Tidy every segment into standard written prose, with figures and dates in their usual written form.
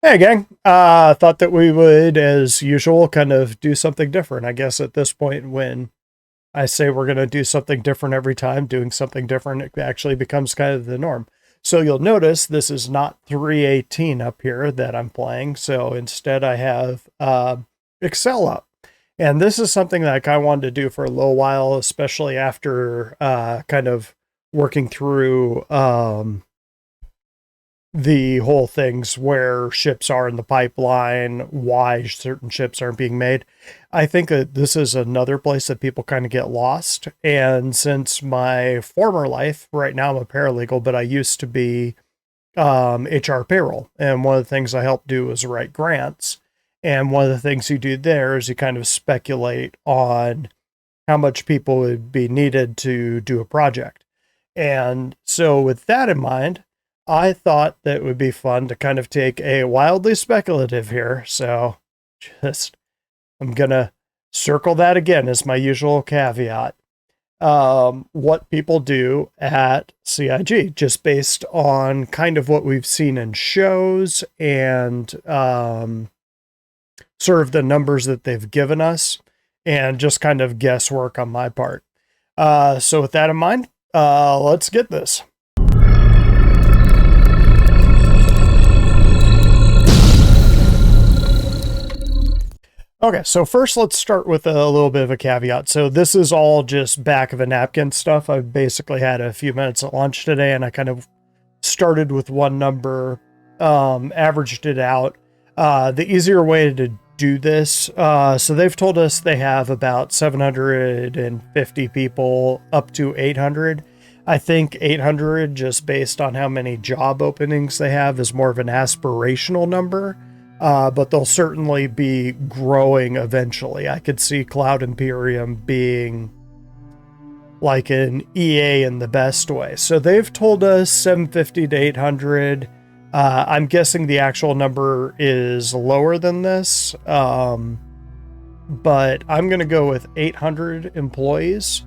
Hey, gang. Thought that we would, as usual, kind of do something different. I guess at this point, when I say we're going to do something different every time, doing something different it actually becomes kind of the norm. So you'll notice this is not 318 up here that I'm playing. So instead, I have Excel up. And this is something that I kind of wanted to do for a little while, especially after kind of working through the whole things where ships are in the pipeline, why certain ships aren't being made. I think that this is another place that people kind of get lost. And since my former life, right now I'm a paralegal, but I used to be HR payroll. And one of the things I helped do was write grants. And one of the things you do there is you kind of speculate on how much people would be needed to do a project. And so with that in mind, I thought that it would be fun to kind of take a wildly speculative here. So I'm going to circle that again as my usual caveat. What people do at CIG, just based on kind of what we've seen in shows and sort of the numbers that they've given us and just kind of guesswork on my part. So with that in mind, let's get this. Okay, so first let's start with a little bit of a caveat. So this is all just back of a napkin stuff. I've basically had a few minutes at lunch today and I kind of started with one number, averaged it out. The easier way to do this, so they've told us they have about 750 people up to 800. I think 800, just based on how many job openings they have, is more of an aspirational number. But they'll certainly be growing eventually. I could see Cloud Imperium being like an EA in the best way. So they've told us 750 to 800. I'm guessing the actual number is lower than this. But I'm going to go with 800 employees.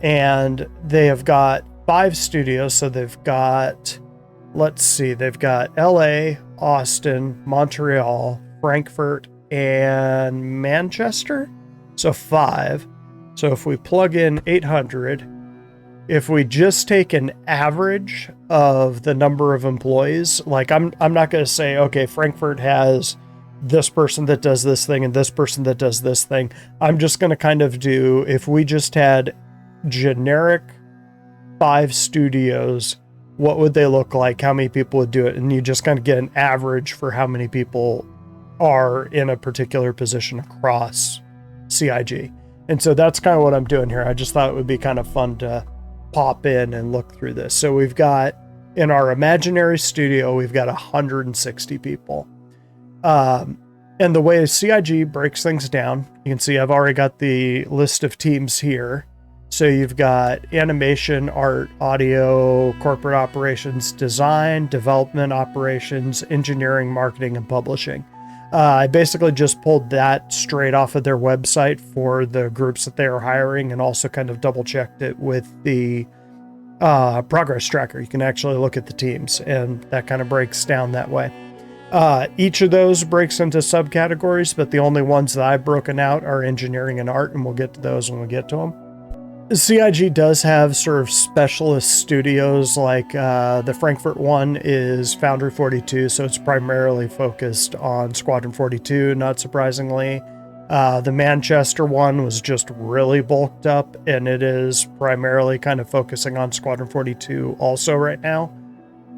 And they have got 5 studios. So they've got, let's see, they've got LA, Austin, Montreal, Frankfurt, and Manchester. So 5. So if we plug in 800, if we just take an average of the number of employees, like I'm not going to say, okay, Frankfurt has this person that does this thing and this person that does this thing. I'm just going to kind of do, if we just had generic 5 studios, what would they look like? How many people would do it? And you just kind of get an average for how many people are in a particular position across CIG. And so that's kind of what I'm doing here. I just thought it would be kind of fun to pop in and look through this. So we've got, in our imaginary studio, we've got 160 people. And the way CIG breaks things down, you can see I've already got the list of teams here. So you've got animation, art, audio, corporate operations, design, development operations, engineering, marketing, and publishing. I basically just pulled that straight off of their website for the groups that they are hiring and also kind of double checked it with the progress tracker. You can actually look at the teams and that kind of breaks down that way. Each of those breaks into subcategories, but the only ones that I've broken out are engineering and art, and we'll get to those when we get to them. CIG does have sort of specialist studios, like the Frankfurt one is Foundry 42, so it's primarily focused on Squadron 42, not surprisingly. The Manchester one was just really bulked up, and it is primarily kind of focusing on Squadron 42 also right now.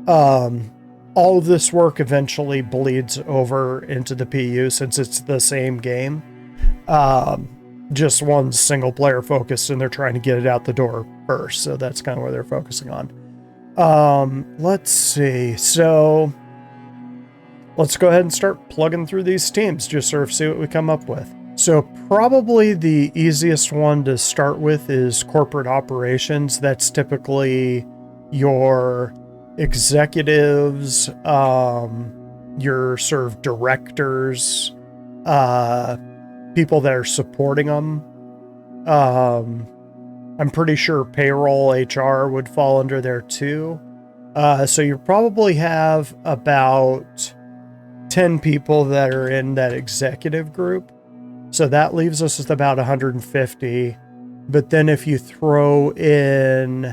All of this work eventually bleeds over into the PU since it's the same game. Just one single player focused and they're trying to get it out the door first. So that's kind of where they're focusing on. Let's see. So let's go ahead and start plugging through these teams, just sort of see what we come up with. So probably the easiest one to start with is corporate operations. That's typically your executives, your sort of directors, people that are supporting them. I'm pretty sure payroll, HR would fall under there too. So you probably have about 10 people that are in that executive group. So that leaves us with about 150. But then if you throw in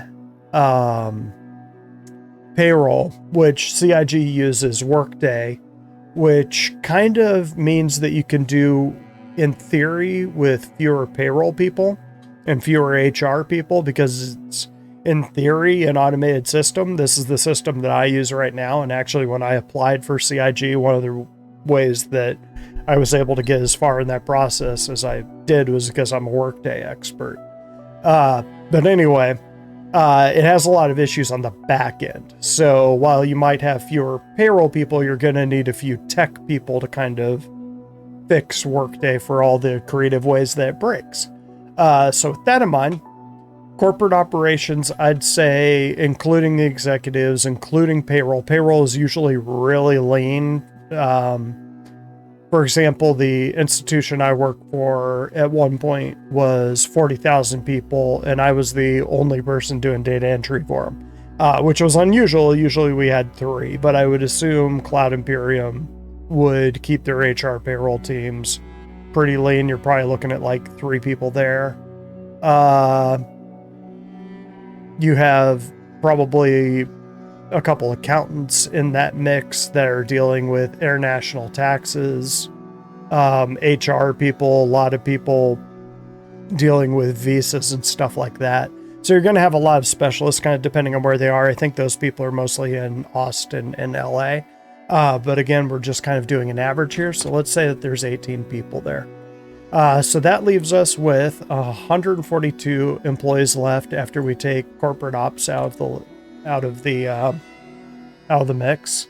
payroll, which CIG uses Workday, which kind of means that you can do, in theory, with fewer payroll people and fewer HR people, because it's, in theory, an automated system. This is the system that I use right now. And actually, when I applied for CIG, one of the ways that I was able to get as far in that process as I did was because I'm a Workday expert. But anyway, it has a lot of issues on the back end. So while you might have fewer payroll people, you're going to need a few tech people to kind of fix Workday for all the creative ways that it breaks. So with that in mind, corporate operations, I'd say, including the executives, including payroll. Payroll is usually really lean. For example, the institution I worked for at one point was 40,000 people, and I was the only person doing data entry for them, which was unusual. Usually we had 3, but I would assume Cloud Imperium would keep their HR payroll teams pretty lean. You're probably looking at like 3 people there. You have probably a couple accountants in that mix that are dealing with international taxes, HR people, a lot of people dealing with visas and stuff like that. So you're going to have a lot of specialists kind of depending on where they are. I think those people are mostly in Austin and LA. But again, we're just kind of doing an average here. So let's say that there's 18 people there. So that leaves us with 142 employees left after we take corporate ops out of the mix.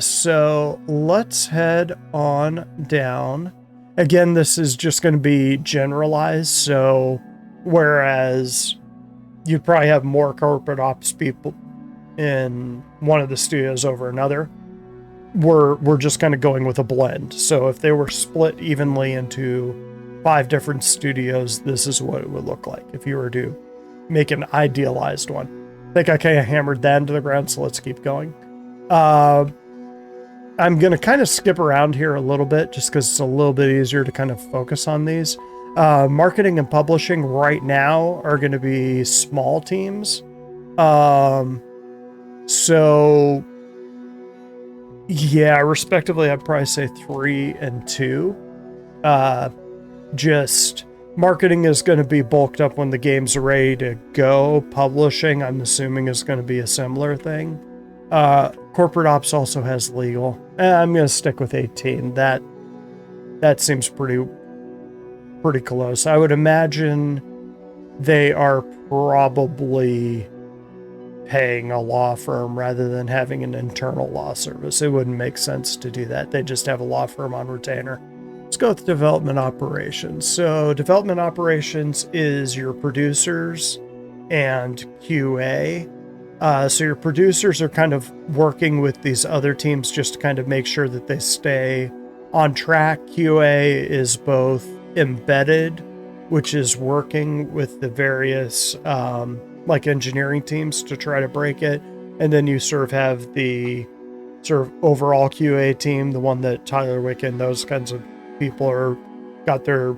So let's head on down. Again, this is just going to be generalized. So whereas you'd probably have more corporate ops people in one of the studios over another, we're just kind of going with a blend. So if they were split evenly into 5 different studios, this is what it would look like if you were to make an idealized one. I think I kind of hammered that into the ground, so let's keep going. I'm going to kind of skip around here a little bit just because it's a little bit easier to kind of focus on these. Marketing and publishing right now are going to be small teams. So yeah, respectively, I'd probably say 3 and 2. Just marketing is going to be bulked up when the games are ready to go. Publishing, I'm assuming, is going to be a similar thing. Corporate ops also has legal. I'm going to stick with 18. That seems pretty close. I would imagine they are probably paying a law firm rather than having an internal law service. It wouldn't make sense to do that. They just have a law firm on retainer. Let's go with development operations. So development operations is your producers and QA. So your producers are kind of working with these other teams just to kind of make sure that they stay on track. QA is both embedded, which is working with the various like engineering teams to try to break it. And then you sort of have the sort of overall QA team, the one that Tyler Wick and those kinds of people are cut their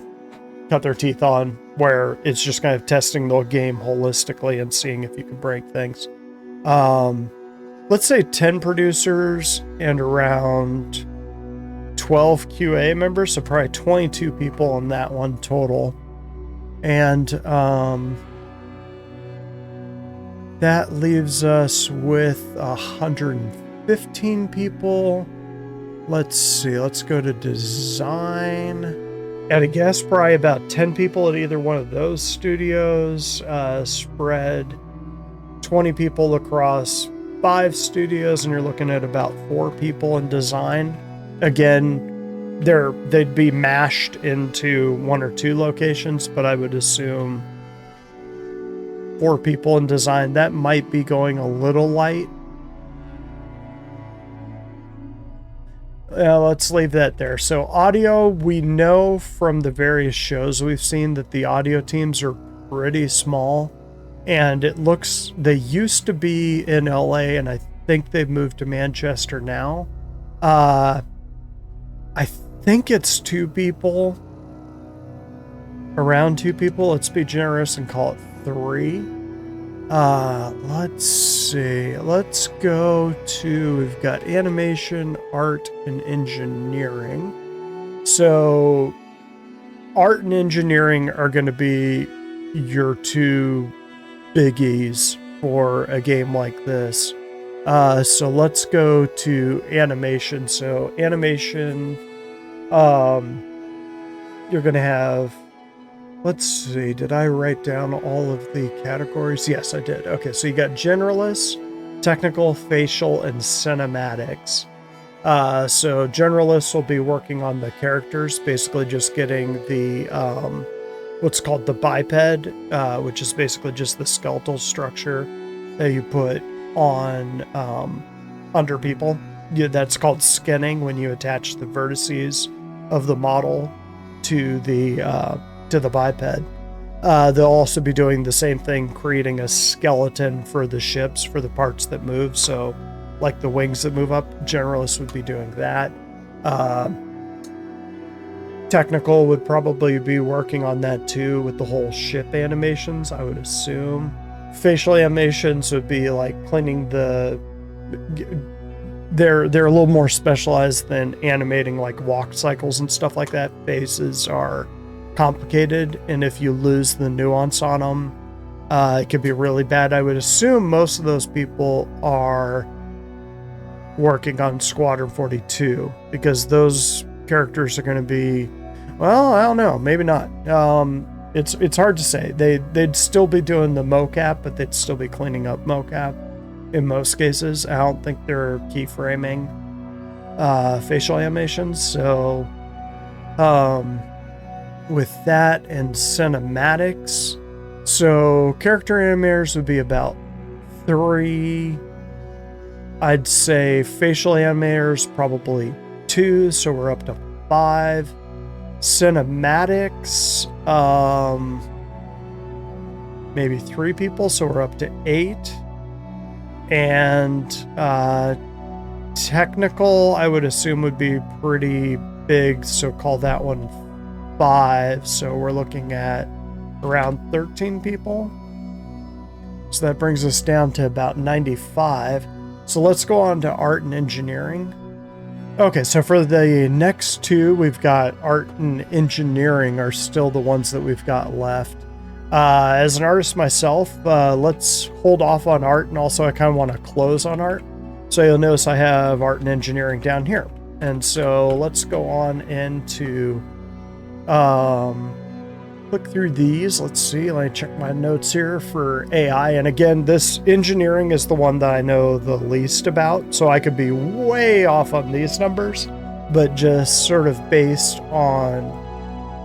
teeth on, where it's just kind of testing the game holistically and seeing if you can break things. Let's say 10 producers and around 12 QA members, so probably 22 people on that one total. And that leaves us with 115 people. Let's see, let's go to design. At a guess, probably about 10 people at either one of those studios, spread 20 people across 5 studios, and you're looking at about 4 people in design. Again, they'd be mashed into 1 or 2 locations, but I would assume 4 people in design. That might be going a little light. Let's leave that there. So audio, we know from the various shows we've seen that the audio teams are pretty small, and it looks, they used to be in LA, and I think they've moved to Manchester now. I think it's 2 people. Around 2 people. Let's be generous and call it 3. Let's see. Let's go to, we've got animation, art, and engineering. So art and engineering are going to be your 2 biggies for a game like this. So let's go to animation. So animation, you're going to have, let's see, did I write down all of the categories? Yes, I did. Okay, so you got generalists, technical, facial, and cinematics. So generalists will be working on the characters, basically just getting the, what's called the biped, which is basically just the skeletal structure that you put on, under people. Yeah, that's called skinning, when you attach the vertices of the model to the biped. They'll also be doing the same thing, creating a skeleton for the ships, for the parts that move. So like the wings that move up, generalists would be doing that. Technical would probably be working on that too, with the whole ship animations, I would assume. Facial animations would be like cleaning the... They're a little more specialized than animating like walk cycles and stuff like that. Faces are complicated, and if you lose the nuance on them, it could be really bad. I would assume most of those people are working on Squadron 42, because those characters are going to be, well, I don't know, maybe not. It's hard to say. They'd still be doing the mocap, but they'd still be cleaning up mocap in most cases. I don't think they're keyframing facial animations. So with that and cinematics, so character animators would be about 3. I'd say facial animators probably 2, so we're up to 5. Cinematics, maybe 3 people, so we're up to 8. And technical, I would assume, would be pretty big, so call that one 5. So we're looking at around 13 people. So that brings us down to about 95. So let's go on to art and engineering. Okay, so for the next 2, we've got art and engineering are still the ones that we've got left. As an artist myself, let's hold off on art, and also I kind of want to close on art. So you'll notice I have art and engineering down here. And so let's go on into, click through these. Let's see, let me check my notes here for AI. And again, this engineering is the one that I know the least about, so I could be way off on these numbers, but just sort of based on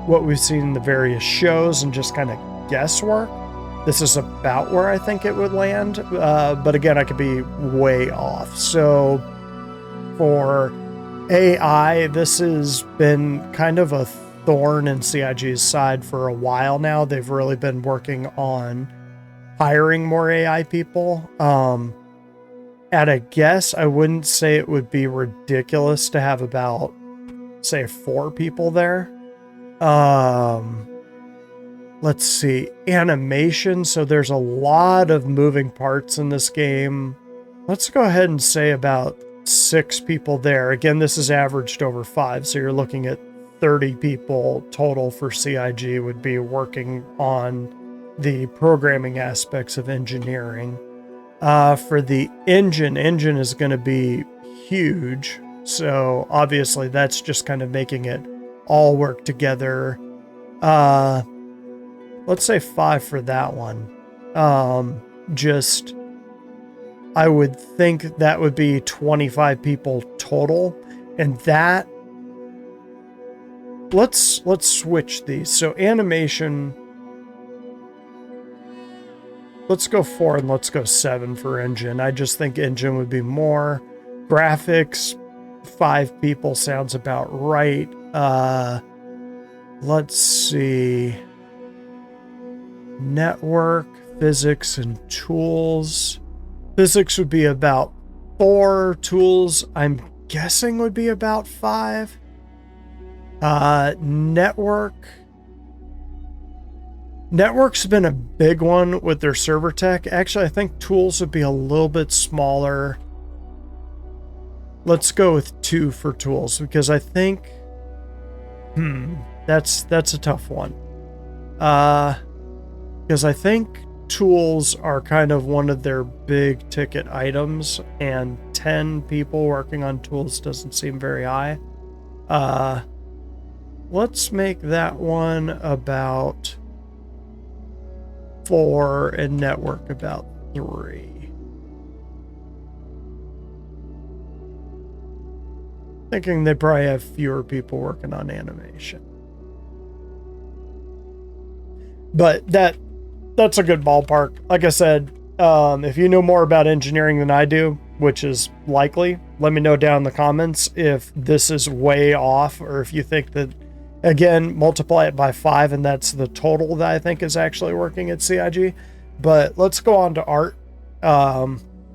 what we've seen in the various shows and just kind of guesswork, this is about where I think it would land. But again, I could be way off. So for AI, this has been kind of a thorn in CIG's side for a while now. They've really been working on hiring more AI people. At a guess, I wouldn't say it would be ridiculous to have about, say, 4 people there. Let's see, animation. So there's a lot of moving parts in this game. Let's go ahead and say about 6 people there. Again, this is averaged over 5, so you're looking at 30 people total for CIG would be working on the programming aspects of engineering. For the engine is going to be huge. So obviously that's just kind of making it all work together. Let's say 5 for that one. I would think that would be 25 people total. And that, let's switch these. So animation, let's go 4 and let's go 7 for engine. I just think engine would be more. Graphics, 5 people sounds about right. Let's see. Network, physics, and tools. Physics would be about 4. Tools, I'm guessing would be about 5. Network's been a big one with their server tech. Actually, I think tools would be a little bit smaller. Let's go with 2 for tools because I think that's a tough one. Because I think tools are kind of one of their big ticket items, and 10 people working on tools doesn't seem very high. Let's make that one about 4 and network about 3. Thinking they probably have fewer people working on animation. But that's a good ballpark. Like I said, if you know more about engineering than I do, which is likely, let me know down in the comments if this is way off or if you think that, again, multiply it by 5 and that's the total that I think is actually working at CIG. But let's go on to art,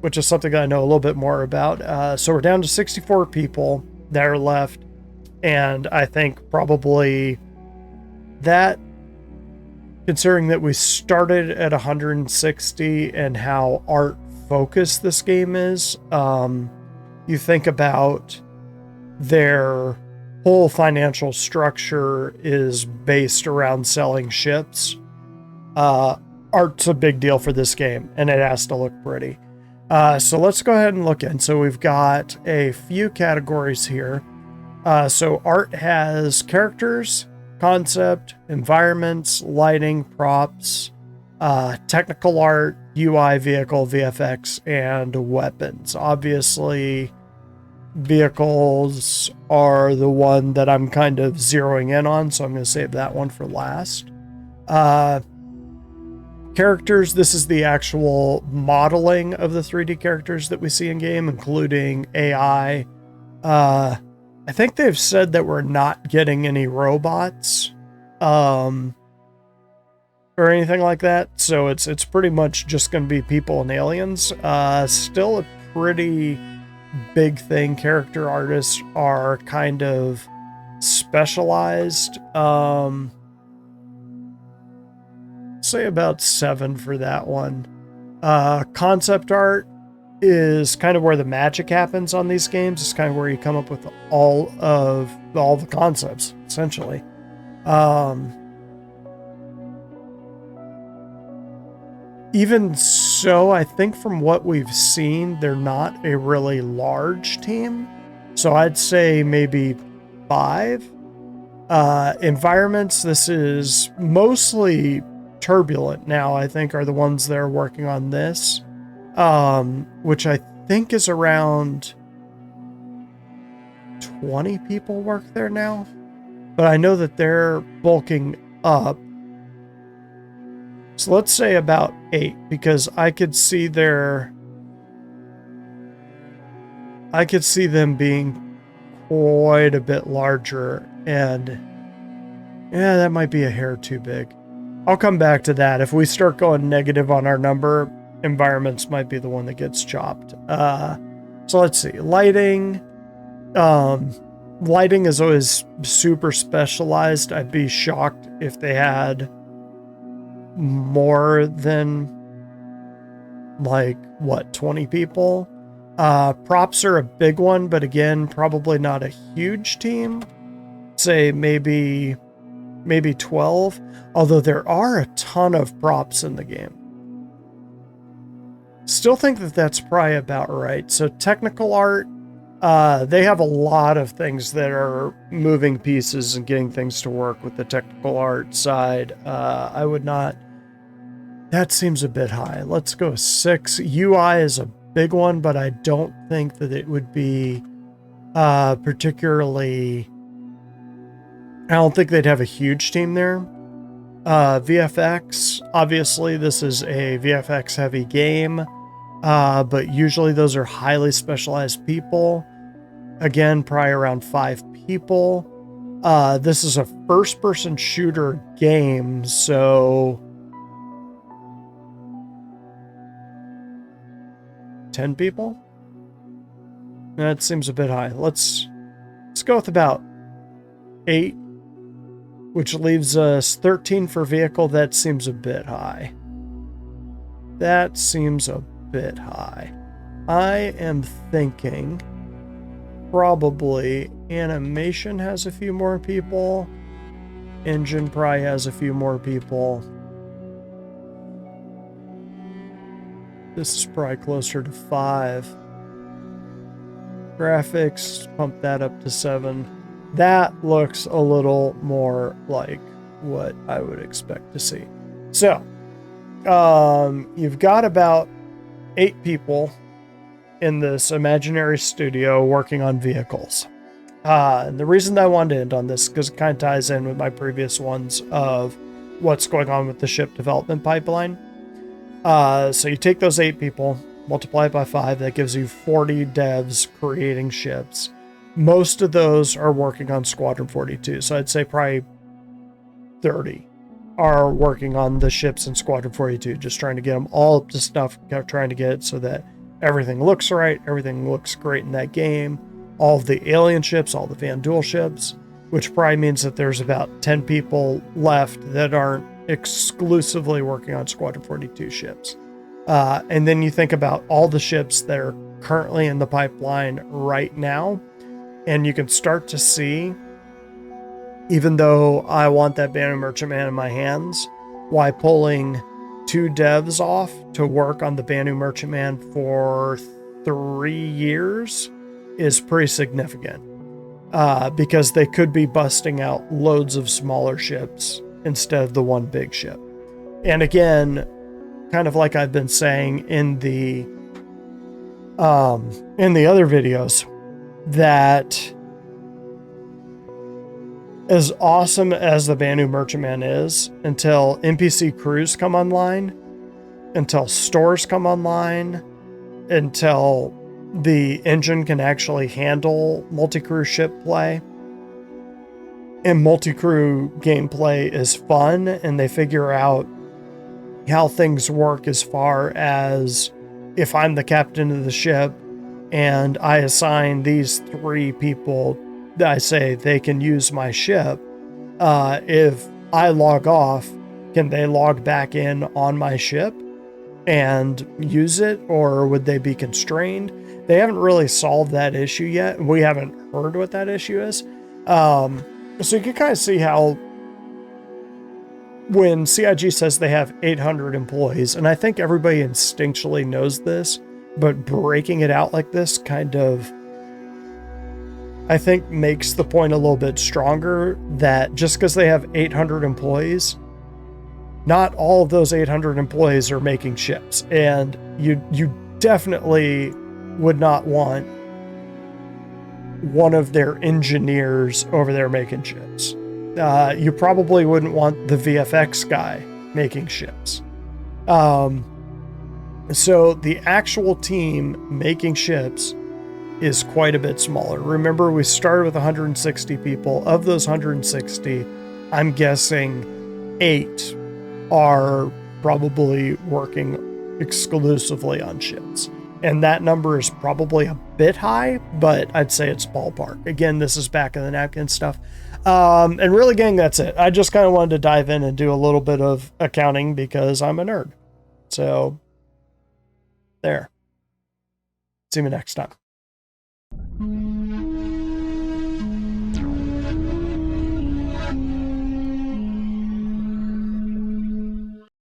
which is something that I know a little bit more about. So we're down to 64 people that are left, and I think probably that, considering that we started at 160 and how art focused this game is, you think about their whole financial structure is based around selling ships. Art's a big deal for this game, and it has to look pretty. So let's go ahead and look in. So we've got a few categories here. So art has characters, concept, environments, lighting, props, technical art, UI, vehicle, VFX, and weapons. Obviously, vehicles are the one that I'm kind of zeroing in on, so I'm going to save that one for last. Characters, this is the actual modeling of the 3D characters that we see in game, including AI. I think they've said that we're not getting any robots or anything like that, so it's pretty much just going to be people and aliens. Still a pretty big thing. Character artists are kind of specialized. Say about 7 for that one. Concept art is kind of where the magic happens on these games. It's kind of where you come up with all the concepts, essentially. Even so, I think from what we've seen, they're not a really large team. So I'd say maybe 5. Environments, this is mostly Turbulent now, I think, are the ones that are working on this, which I think is around 20 people work there now, but I know that they're bulking up. So let's say about 8, because I could see them being quite a bit larger, and yeah, that might be a hair too big. I'll come back to that. If we start going negative on our number, environments might be the one that gets chopped. So let's see. Lighting. Lighting is always super specialized. I'd be shocked if they had more than, 20 people. Props are a big one, but again, probably not a huge team. Say maybe 12, although there are a ton of props in the game. Still think that that's probably about right. So technical art, they have a lot of things that are moving pieces and getting things to work with the technical art side. I would not, that seems a bit high. Let's go 6. UI is a big one, but I don't think that it would be particularly, I don't think they'd have a huge team there. VFX, obviously this is a VFX heavy game, but usually those are highly specialized people. Again, probably around 5 people. This is a first-person shooter game, so 10 people? That seems a bit high. Let's go with about 8, which leaves us 13 for vehicle. That seems a bit high. That seems a bit high. I am thinking probably animation has a few more people. Engine probably has a few more people. This is probably closer to 5. Graphics, pump that up to 7. That looks a little more like what I would expect to see. So, you've got about 8 people in this imaginary studio working on vehicles. And the reason that I wanted to end on this is because it kind of ties in with my previous ones of what's going on with the ship development pipeline. So you take those 8 people, multiply it by 5, that gives you 40 devs creating ships. Most of those are working on Squadron 42, so I'd say probably 30 are working on the ships in Squadron 42, just trying to get them all up to snuff, trying to get it so that everything looks right, everything looks great in that game. All of the alien ships, all the Van Duel ships, which probably means that there's about 10 people left that aren't exclusively working on Squadron 42 ships. And then you think about all the ships that are currently in the pipeline right now, and you can start to see, even though I want that Banu Merchantman in my hands, why pulling 2 devs off to work on the Banu Merchantman for 3 years is pretty significant. Because they could be busting out loads of smaller ships instead of the one big ship. And again, kind of like I've been saying in the other videos, that as awesome as the Banu Merchantman is, until NPC crews come online, until stores come online, until the engine can actually handle multi-crew ship play, and multi-crew gameplay is fun, and they figure out how things work as far as if I'm the captain of the ship and I assign these 3 people, I say they can use my ship. If I log off, can they log back in on my ship and use it, or would they be constrained? They haven't really solved that issue yet. We haven't heard what that issue is. So you can kind of see how when CIG says they have 800 employees, and I think everybody instinctually knows this, but breaking it out like this kind of, I think, makes the point a little bit stronger that just because they have 800 employees, not all of those 800 employees are making ships. And you definitely would not want one of their engineers over there making ships. You probably wouldn't want the VFX guy making ships. So the actual team making ships is quite a bit smaller. Remember, we started with 160 people. Of those 160, I'm guessing 8 are probably working exclusively on ships. And that number is probably a bit high, but I'd say it's ballpark. Again, this is back of the napkin stuff. And really, gang, that's it. I just kind of wanted to dive in and do a little bit of accounting because I'm a nerd. So, there. See you next time.